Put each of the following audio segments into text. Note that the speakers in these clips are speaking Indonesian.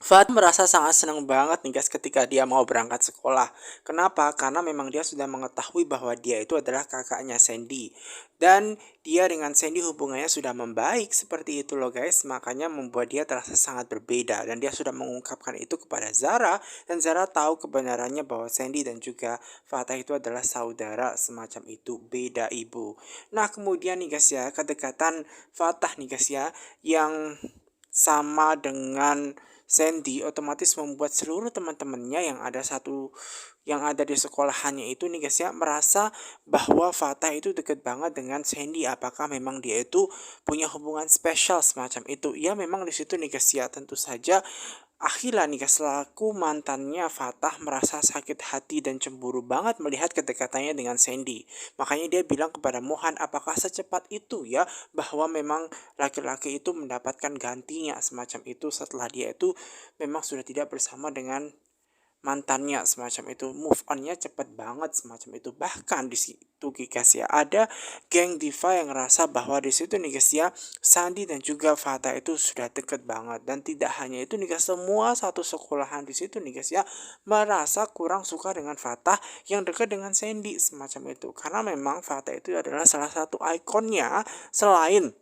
Fat merasa sangat senang banget nih guys ketika dia mau berangkat sekolah. Kenapa? Karena memang dia sudah mengetahui bahwa dia itu adalah kakaknya Sandy. Dan dia dengan Sandy hubungannya sudah membaik seperti itu loh guys. Makanya membuat dia terasa sangat berbeda. Dan dia sudah mengungkapkan itu kepada Zara. Dan Zara tahu kebenarannya bahwa Sandy dan juga Fatah itu adalah saudara semacam itu. Beda ibu. Nah kemudian nih guys ya, kedekatan Fatah nih guys ya, yang sama dengan Sandy otomatis membuat seluruh teman-temannya yang ada di sekolahannya itu nih guys ya merasa bahwa Fatah itu deket banget dengan Sandy. Apakah memang dia itu punya hubungan spesial semacam itu? Ya memang di situ nih guys ya tentu saja Akhila nih guys selaku mantannya Fatah merasa sakit hati dan cemburu banget melihat kedekatannya dengan Sandy. Makanya dia bilang kepada Mohan, apakah secepat itu ya bahwa memang laki-laki itu mendapatkan gantinya semacam itu setelah dia itu memang sudah tidak bersama dengan mantannya semacam itu. Move onnya cepet banget semacam itu. Bahkan di situ guys ya ada geng diva yang ngerasa bahwa di situ nih guys ya Sandy dan juga Fata itu sudah deket banget. Dan tidak hanya itu nih guys, semua satu sekolahan di situ nih guys ya merasa kurang suka dengan Fata yang dekat dengan Sandy semacam itu. Karena memang Fata itu adalah salah satu ikonnya selain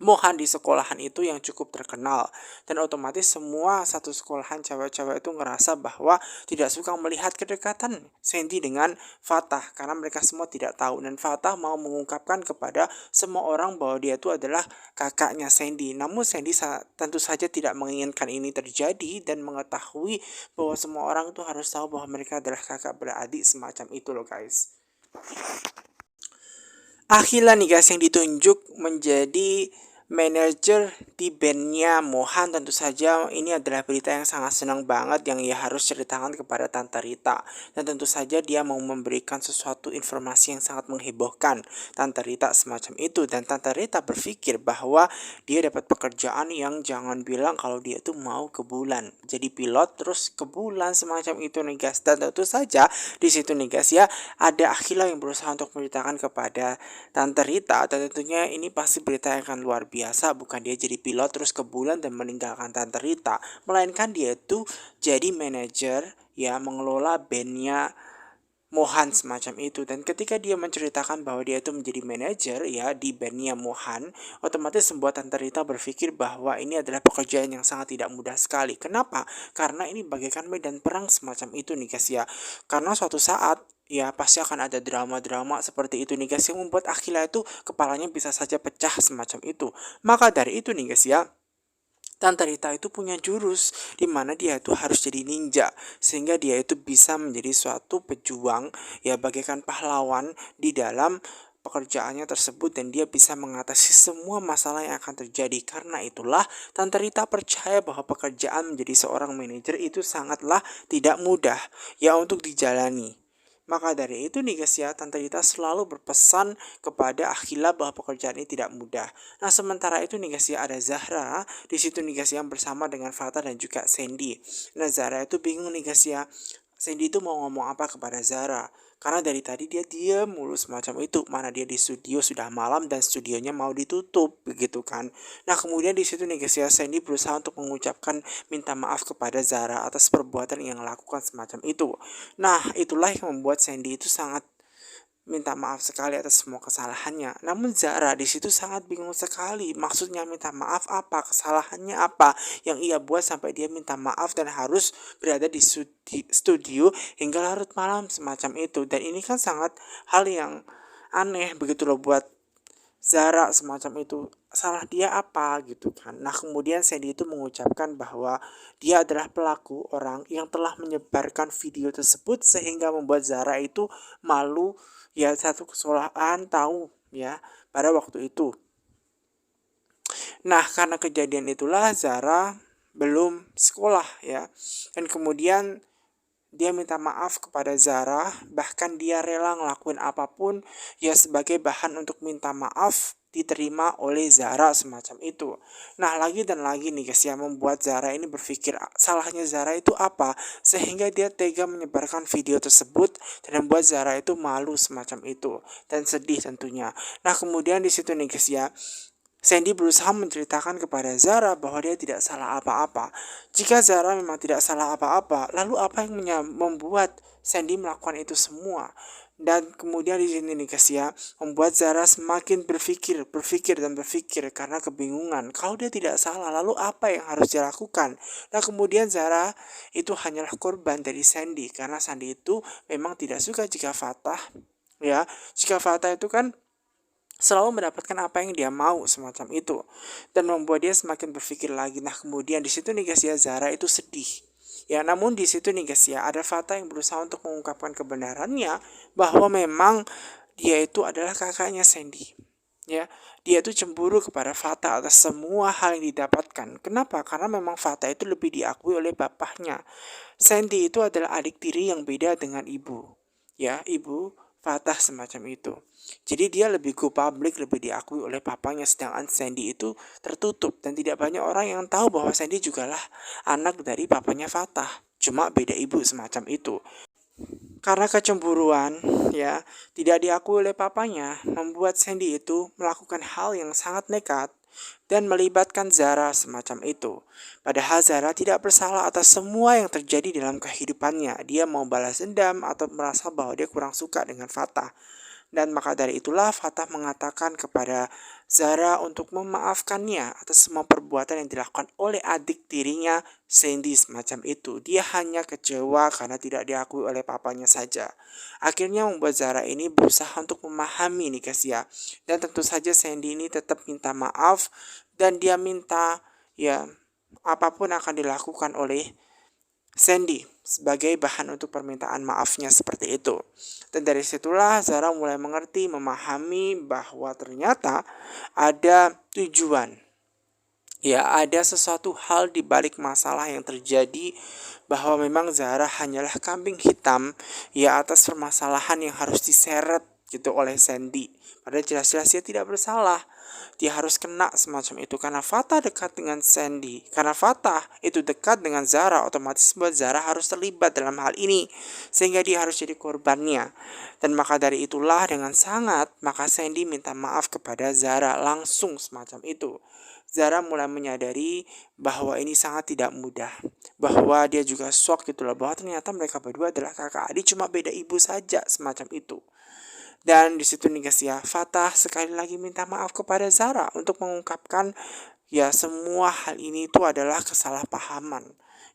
Mohan di sekolahan itu yang cukup terkenal. Dan otomatis semua satu sekolahan cewek-cewek itu ngerasa bahwa tidak suka melihat kedekatan Sandy dengan Fatah karena mereka semua tidak tahu. Dan Fatah mau mengungkapkan kepada semua orang bahwa dia itu adalah kakaknya Sandy. Namun Sandy tentu saja tidak menginginkan ini terjadi dan mengetahui bahwa semua orang itu harus tahu bahwa mereka adalah kakak beradik semacam itu loh guys. Akhila nih guys yang ditunjuk menjadi manajer di bandnya Mohan. Tentu saja ini adalah berita yang sangat senang banget yang ia harus ceritakan kepada Tante Rita. Dan tentu saja dia mau memberikan sesuatu informasi yang sangat menghebohkan Tante Rita semacam itu. Dan Tante Rita berpikir bahwa dia dapat pekerjaan yang jangan bilang kalau dia tuh mau ke bulan. Jadi pilot terus ke bulan semacam itu nih guys. Dan tentu saja di situ nih guys ya ada Akhila yang berusaha untuk menceritakan kepada Tante Rita. Dan tentunya ini pasti berita yang akan luar biasa. Bukan dia jadi pilot terus ke bulan dan meninggalkan Tante Rita, melainkan dia itu jadi manajer ya mengelola bandnya Mohan semacam itu. Dan ketika dia menceritakan bahwa dia itu menjadi manajer ya di bandnya Mohan, otomatis membuat Tante Rita berpikir bahwa ini adalah pekerjaan yang sangat tidak mudah sekali. Kenapa? Karena ini bagaikan medan perang semacam itu nih guys ya. Karena suatu saat ya pasti akan ada drama-drama seperti itu nih guys yang membuat Akhila itu kepalanya bisa saja pecah semacam itu. Maka dari itu nih guys ya, Tante Rita itu punya jurus di mana dia itu harus jadi ninja sehingga dia itu bisa menjadi suatu pejuang ya bagaikan pahlawan di dalam pekerjaannya tersebut dan dia bisa mengatasi semua masalah yang akan terjadi. Karena itulah Tante Rita percaya bahwa pekerjaan menjadi seorang manajer itu sangatlah tidak mudah ya untuk dijalani. Maka dari itu nih guys ya, Tante Rita selalu berpesan kepada Akhila bahwa pekerjaan ini tidak mudah. Nah sementara itu nih guys ya ada Zahra di situ nih guys yang bersama dengan Fata dan juga Sandy. Nah Zahra itu bingung nih guys ya. Sandy itu mau ngomong apa kepada Zahra. Karena dari tadi dia diam mulu semacam itu. Mana dia di studio sudah malam dan studionya mau ditutup begitu kan. Nah kemudian di situ nih guys ya Sandy berusaha untuk mengucapkan minta maaf kepada Zahra atas perbuatan yang lakukan semacam itu. Nah itulah yang membuat Sandy itu sangat minta maaf sekali atas semua kesalahannya. Namun Zara di situ sangat bingung sekali. Maksudnya minta maaf apa? Kesalahannya apa yang ia buat sampai dia minta maaf dan harus berada di studio hingga larut malam semacam itu. Dan ini kan sangat hal yang aneh begitu loh buat Zara semacam itu. Salah dia apa gitu kan. Nah kemudian Sandy itu mengucapkan bahwa dia adalah pelaku orang yang telah menyebarkan video tersebut sehingga membuat Zara itu malu ya satu kesalahan tahu ya pada waktu itu. Nah karena kejadian itulah Zara belum sekolah ya. Dan kemudian dia minta maaf kepada Zara, bahkan dia rela ngelakuin apapun ya sebagai bahan untuk minta maaf diterima oleh Zara semacam itu. Nah lagi dan lagi nih guys yang membuat Zara ini berpikir salahnya Zara itu apa sehingga dia tega menyebarkan video tersebut dan membuat Zara itu malu semacam itu dan sedih tentunya. Nah kemudian di situ nih guys ya Sandy berusaha menceritakan kepada Zara bahwa dia tidak salah apa-apa. Jika Zara memang tidak salah apa-apa, lalu apa yang membuat Sandy melakukan itu semua? Dan kemudian di sini nih guys ya, membuat Zara semakin berpikir karena kebingungan. Kalau dia tidak salah, lalu apa yang harus dia lakukan? Nah kemudian Zara itu hanyalah korban dari Sandy, karena Sandy itu memang tidak suka jika Fatah, ya, jika Fatah itu kan selalu mendapatkan apa yang dia mau semacam itu, dan membuat dia semakin berpikir lagi. Nah kemudian di situ nih guys ya, Zara itu sedih ya, namun di situ nih guys ya, ada Fatah yang berusaha untuk mengungkapkan kebenarannya bahwa memang dia itu adalah kakaknya Sandy ya. Dia itu cemburu kepada Fatah atas semua hal yang didapatkan. Kenapa? Karena memang Fatah itu lebih diakui oleh bapaknya. Sandy itu adalah adik tiri yang beda dengan ibu ya, ibu Fatah semacam itu. Jadi dia lebih go public, lebih diakui oleh papanya, sedangkan Sandy itu tertutup dan tidak banyak orang yang tahu bahwa Sandy jugalah anak dari papanya Fatah. Cuma beda ibu semacam itu. Karena kecemburuan ya, tidak diakui oleh papanya, membuat Sandy itu melakukan hal yang sangat nekat dan melibatkan Zara semacam itu. Padahal Zara tidak bersalah atas semua yang terjadi dalam kehidupannya. Dia mau balas dendam atau merasa bahwa dia kurang suka dengan Fatah. Dan maka dari itulah Fatah mengatakan kepada Zara untuk memaafkannya atas semua perbuatan yang dilakukan oleh adik tirinya Sandy semacam itu. Dia hanya kecewa karena tidak diakui oleh papanya saja. Akhirnya membuat Zara ini berusaha untuk memahami nih guys ya. Dan tentu saja Sandy ini tetap minta maaf, dan dia minta ya apapun akan dilakukan oleh Sandy sebagai bahan untuk permintaan maafnya seperti itu. Dan dari situlah Zara mulai mengerti, memahami bahwa ternyata ada tujuan. Ya, ada sesuatu hal di balik masalah yang terjadi, bahwa memang Zara hanyalah kambing hitam ya atas permasalahan yang harus diseret gitu oleh Sandy. Padahal jelas-jelas dia tidak bersalah. Dia harus kena semacam itu karena Fatah dekat dengan Sandy. Karena Fatah itu dekat dengan Zara, otomatis buat Zara harus terlibat dalam hal ini, sehingga dia harus jadi korbannya. Dan maka dari itulah dengan sangat maka Sandy minta maaf kepada Zara langsung semacam itu. Zara mulai menyadari bahwa ini sangat tidak mudah, bahwa dia juga shock gitu loh, bahwa ternyata mereka berdua adalah kakak adik, cuma beda ibu saja semacam itu. Dan di situ nih guys ya, Fatah sekali lagi minta maaf kepada Zara untuk mengungkapkan ya semua hal ini itu adalah kesalahpahaman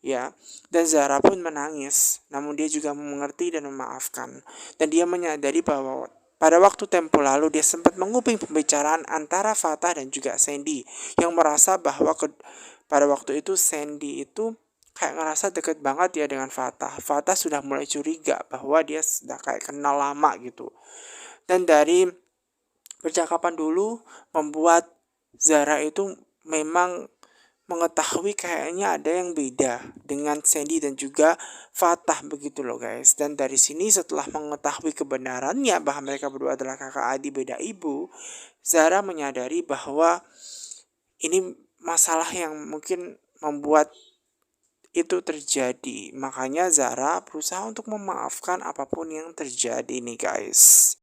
ya. Dan Zara pun menangis, namun dia juga mengerti dan memaafkan. Dan dia menyadari bahwa pada waktu tempo lalu dia sempat menguping pembicaraan antara Fatah dan juga Sandy, yang merasa bahwa pada waktu itu Sandy itu kayak ngerasa deket banget ya dengan Fatah. Fatah sudah mulai curiga bahwa dia sudah kayak kenal lama gitu. Dan dari percakapan dulu membuat Zara itu memang mengetahui kayaknya ada yang beda dengan Sandy dan juga Fatah begitu loh guys. Dan dari sini setelah mengetahui kebenarannya bahwa mereka berdua adalah kakak adik beda ibu, Zara menyadari bahwa ini masalah yang mungkin membuat itu terjadi. Makanya Zara berusaha untuk memaafkan apapun yang terjadi nih guys.